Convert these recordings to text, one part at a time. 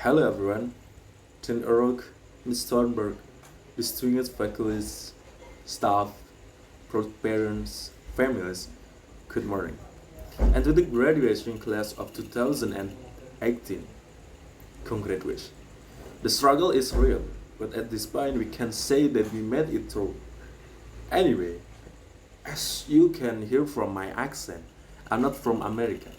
Hello everyone, Tim Urok, Ms. Thornburg, distinguished faculties, staff, proud parents, families, good morning. And to the graduation class of 2018, congratulations. The struggle is real, but at this point we can say that we made it through. Anyway, as you can hear from my accent, I'm not from America.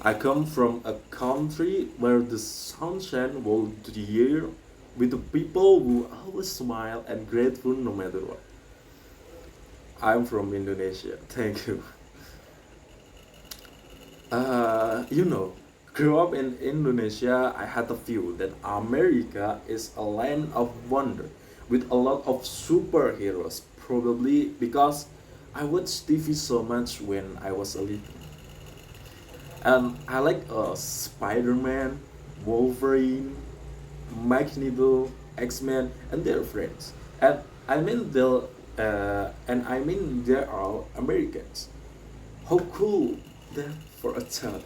I come from a country where the sunshine was the year with the people who always smile and grateful no matter what. I'm from Indonesia. Thank you. You know, grew up in Indonesia, I had a view that America is a land of wonder with a lot of superheroes, probably because I watched TV so much when I was a little. I like Spider-Man, Wolverine, Magneto, X-Men, and their friends. And they're all Americans. How cool that for a child.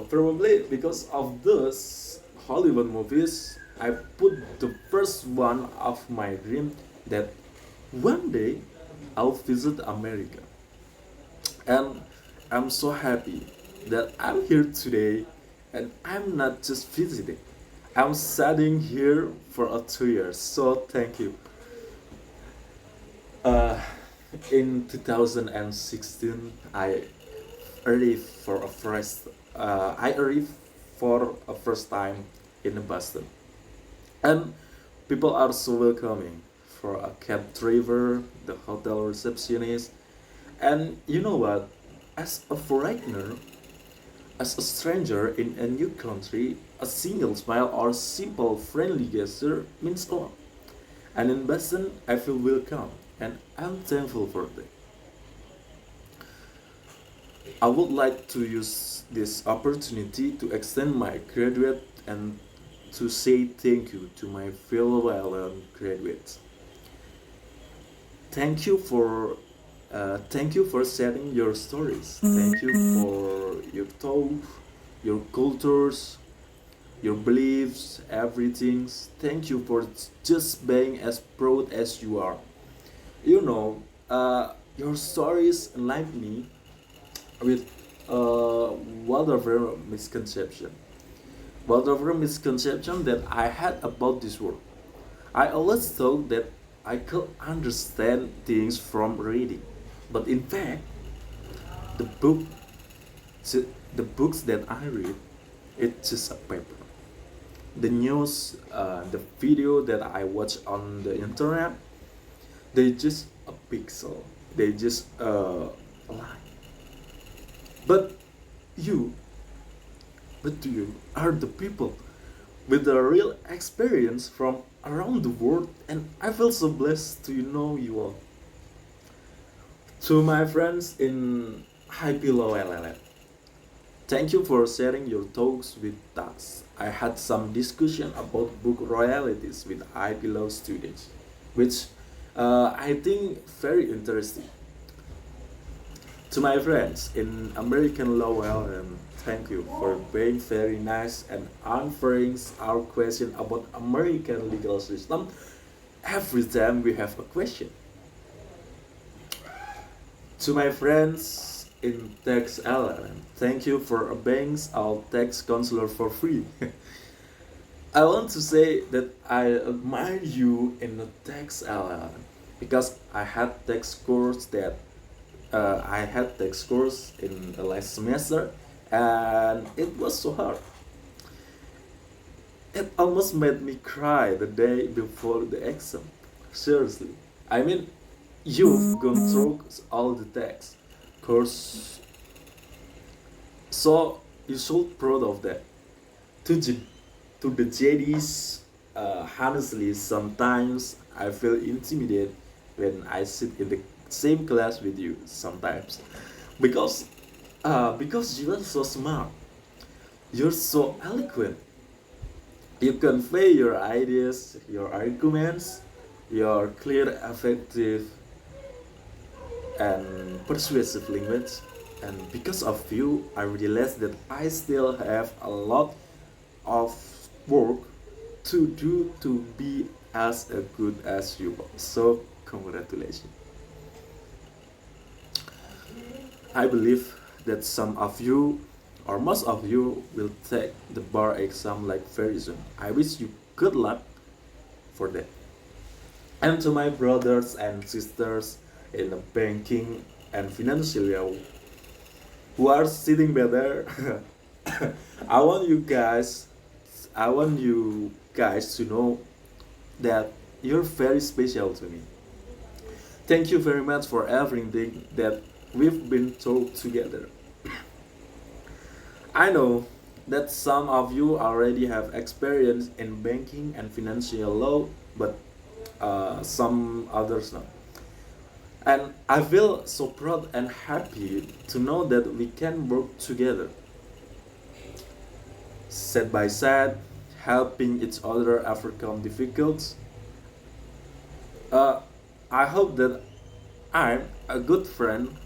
Probably because of those Hollywood movies, I put the first one of my dream that one day I'll visit America. And I'm so happy that I'm here today and I'm not just visiting. I'm studying here for 2 years. So thank you. Uh, in 2016, arrived for a first. I arrived for a first time in Boston, and people are so welcoming. For a cab driver, the hotel receptionist, and you know what? As a foreigner, as a stranger in a new country, a single smile or simple friendly gesture means a lot. And in Boston, I feel welcome and I'm thankful for that. I would like to use this opportunity to extend my graduate and to say thank you to my fellow graduates. Thank you for thank you for sharing your stories. Thank you for your thoughts, your cultures, your beliefs, everything. Thank you for just being as proud as you are. Your stories enlighten me with whatever misconception, whatever misconception that I had about this world. I always thought that I could understand things from reading, but in fact, the book, the books that I read, it's just a paper. The news, the video that I watch on the internet, they just a pixel. They just a line. But you, but you are the people with the real experience from around the world, and I feel so blessed to know you all. To my friends in High Below LLM, thank you for sharing your thoughts with us. I had some discussion about book royalties with High Below students, which I think very interesting. To my friends in American Law LLM, thank you for being very nice and answering our question about American legal system every time we have a question. To my friends in Tax LLM, thank you for being our tax counselor for free. I want to say that I admire you in the tax LLM because I had tax course in the last semester and it was so hard. It almost made me cry the day before the exam. Seriously. I mean, you've gone through all the text course, so you should proud of that. To, J- to the JDs, honestly, sometimes I feel intimidated when I sit in the same class with you sometimes because because you are so smart, you're so eloquent, you convey your ideas, your arguments, your clear, effective, and persuasive language. And because of you, I realized that I still have a lot of work to do to be as good as you are. So congratulations. I believe that some of you or most of you will take the bar exam like very soon. I wish you good luck for that. And to my brothers and sisters in the banking and financial who are sitting better, I want you guys I want you guys to know that you're very special to me. Thank you very much for everything that we've been through together. I know that some of you already have experience in banking and financial law, but some others not. And I feel so proud and happy to know that we can work together, side by side, helping each other overcome difficulties. Uh, I hope that I'm a good friend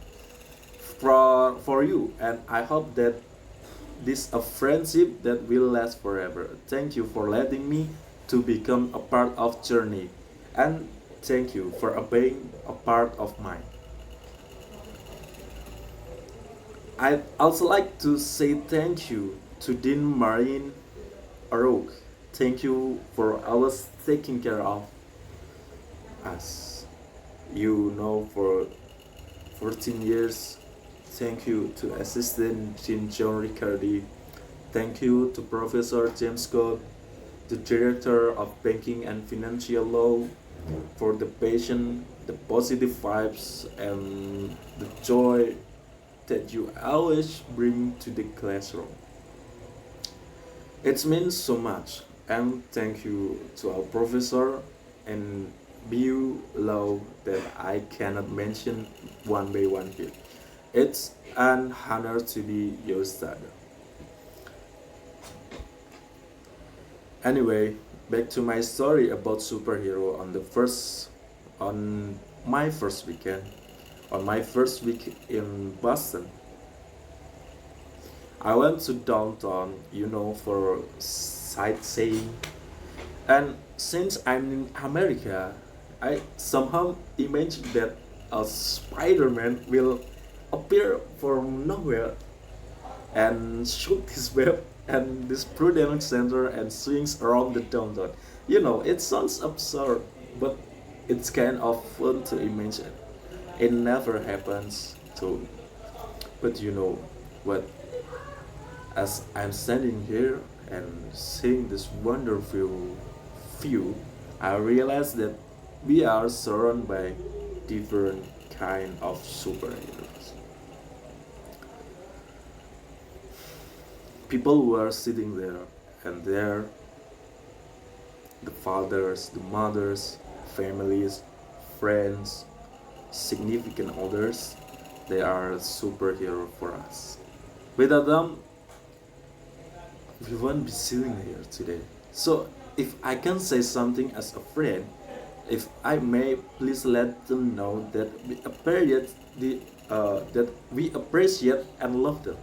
for you, and I hope that this a friendship that will last forever. Thank you for letting me to become a part of journey, and thank you for being a part of mine. I'd also like to say thank you to Dean Marine Arouk. Thank you for always taking care of us. You know, for 14 years. Thank you to Assistant Jean John Riccardi. Thank you to Professor James Scott, the Director of Banking and Financial Law, for the passion, the positive vibes, and the joy that you always bring to the classroom. It means so much, and thank you to our professor and BU Law that I cannot mention one by one here. It's an honor to be your student. Anyway, back to my story about superhero on my first weekend, on my first week in Boston. I went to downtown, for sightseeing. And since I'm in America, I somehow imagined that a Spider-Man will appear from nowhere and shoot his web and this prudent center and swings around the downtown. It sounds absurd, but it's kind of fun to imagine. It never happens to, but you know what? As I'm standing here and seeing this wonderful view, I realize that we are surrounded by different kind of superheroes. People who are sitting there, and there, the fathers, the mothers, families, friends, significant others, they are a superhero for us. Without them, we won't be sitting here today. So, if I can say something as a friend, if I may, please let them know that we appreciate and love them.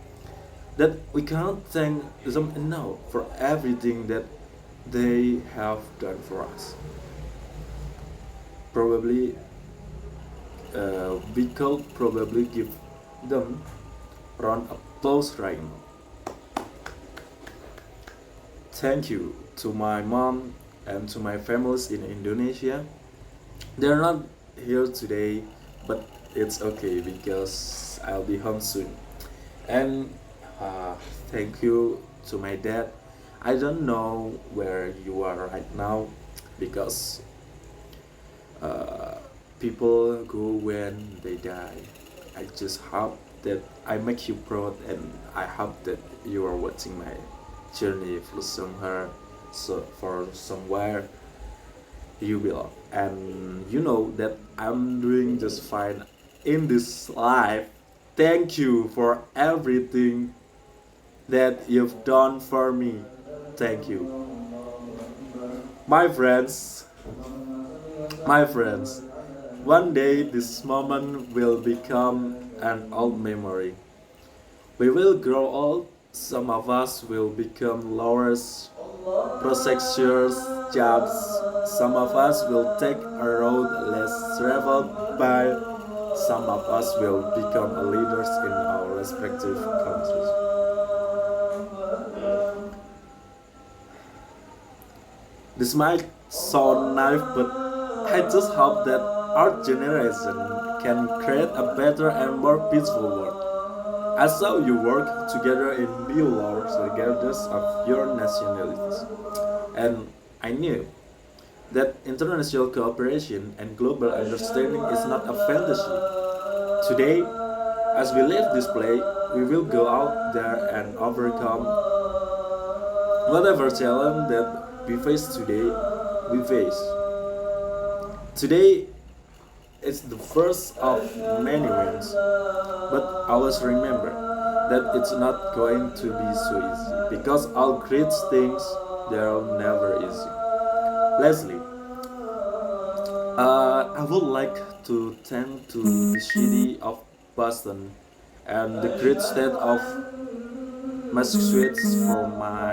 That we cannot thank them enough for everything that they have done for us. Probably, we could probably give them round applause right now. Thank you to my mom and to my families in Indonesia. They're not here today, but it's okay because I'll be home soon. And thank you to my dad. I don't know where you are right now because uh, people go when they die. I just hope that I make you proud, and I hope that you are watching my journey for somewhere, so for somewhere you belong. And you know that I'm doing just fine in this life. Thank you for everything that you've done for me. Thank you. My friends, my friends, one day this moment will become an old memory. We will grow old, Some of us will become lawyers, prosecutors, judges. Some of us will take a road less traveled by. Some of us will become leaders in our respective countries. This might sound naive, but I just hope that our generation can create a better and more peaceful world. I saw you work together in new laws regardless of your nationalities. And I knew that international cooperation and global understanding is not a fantasy. Today, as we leave this place, we will go out there and overcome whatever challenge that we face today, we face. Today is the first of many wins, but always remember that it's not going to be so easy because all great things they are never easy. Leslie, I would like to thank to the city of Boston and the great state of Massachusetts for my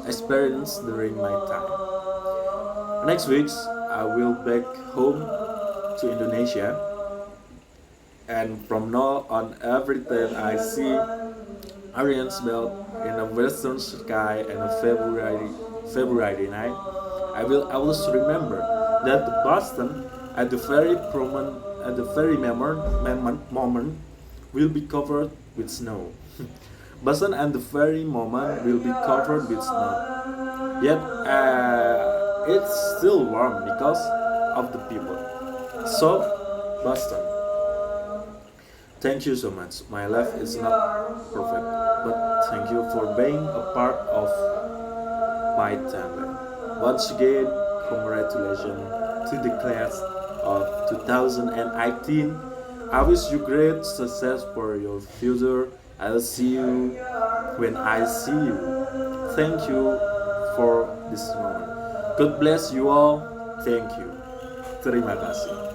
experience during my time. Next week, I will back home to Indonesia, and from now on, every time I see Orion's belt in a western sky and a February night, I will always remember that Boston at the very moment will be covered with snow. Boston at the very moment will be covered with snow. Yet it's still warm because of the people. So, Boston, thank you so much. My life is not perfect, but thank you for being a part of my timeline. Once again, congratulations to the class of 2018. I wish you great success for your future. I'll see you when I see you. Thank you for this moment. God bless you all. Thank you. Terima kasih.